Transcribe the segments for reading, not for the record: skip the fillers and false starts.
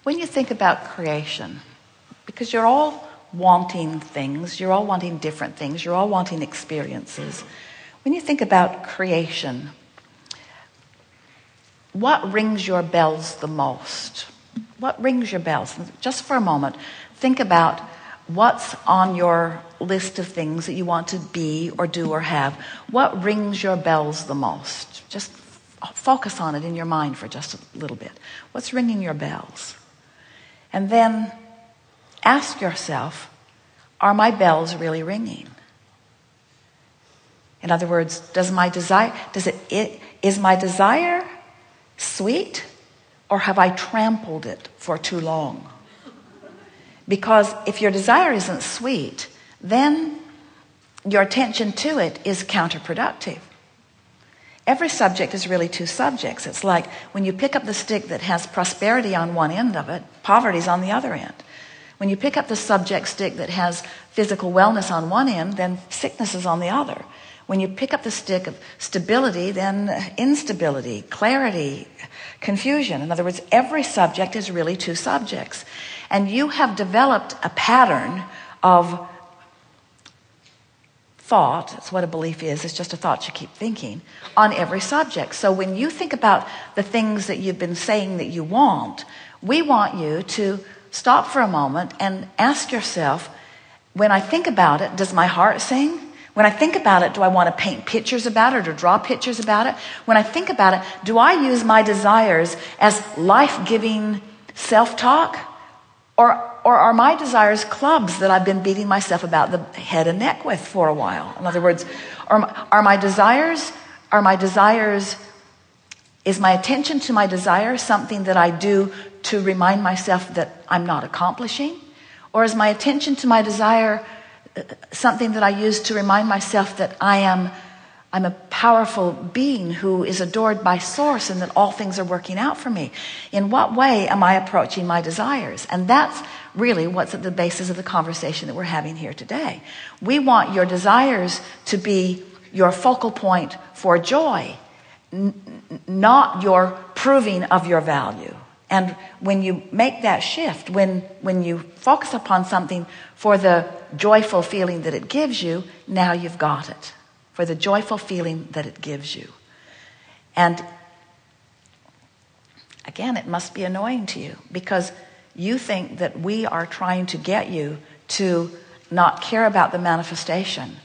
When you think about creation, because you're all wanting things, you're all wanting different things, you're all wanting experiences. When you think about creation, what rings your bells the most? What rings your bells? Just for a moment, think about what's on your list of things that you want to be or do or have. What rings your bells the most? Just focus on it in your mind for just a little bit. What's ringing your bells? And then ask yourself, are my bells really ringing? In other words, is my desire sweet, or have I trampled it for too long? Because if your desire isn't sweet, then your attention to it is counterproductive. Every subject is really two subjects. It's like when you pick up the stick that has prosperity on one end of it, poverty's on the other end. When you pick up the subject stick that has physical wellness on one end, then sickness is on the other. When you pick up the stick of stability, then instability, clarity, confusion. In other words, every subject is really two subjects. And you have developed a pattern of thought. That's what a belief is. It's just a thought you keep thinking on every subject. So when you think about the things that you've been saying that you want, we want you to stop for a moment and ask yourself, when I think about it, does my heart sing? When I think about it, do I want to paint pictures about it or draw pictures about it? When I think about it, do I use my desires as life-giving self-talk? Or are my desires clubs that I've been beating myself about the head and neck with for a while? In other words, are my desires, is my attention to my desire something that I do to remind myself that I'm not accomplishing? Or is my attention to my desire something that I use to remind myself that I'm a powerful being who is adored by Source and that all things are working out for me? In what way am I approaching my desires? And that's really what's at the basis of the conversation that we're having here today. We want your desires to be your focal point for joy, not your proving of your value. And when you make that shift, when you focus upon something for the joyful feeling that it gives you, now you've got it. For the joyful feeling that it gives you. And again, it must be annoying to you because you think that we are trying to get you to not care about the manifestation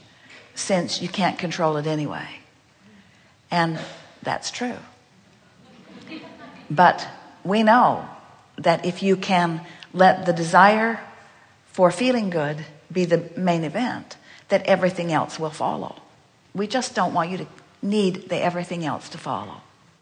since you can't control it anyway. And that's true. But we know that if you can let the desire for feeling good be the main event, that everything else will follow. We just don't want you to need the everything else to follow.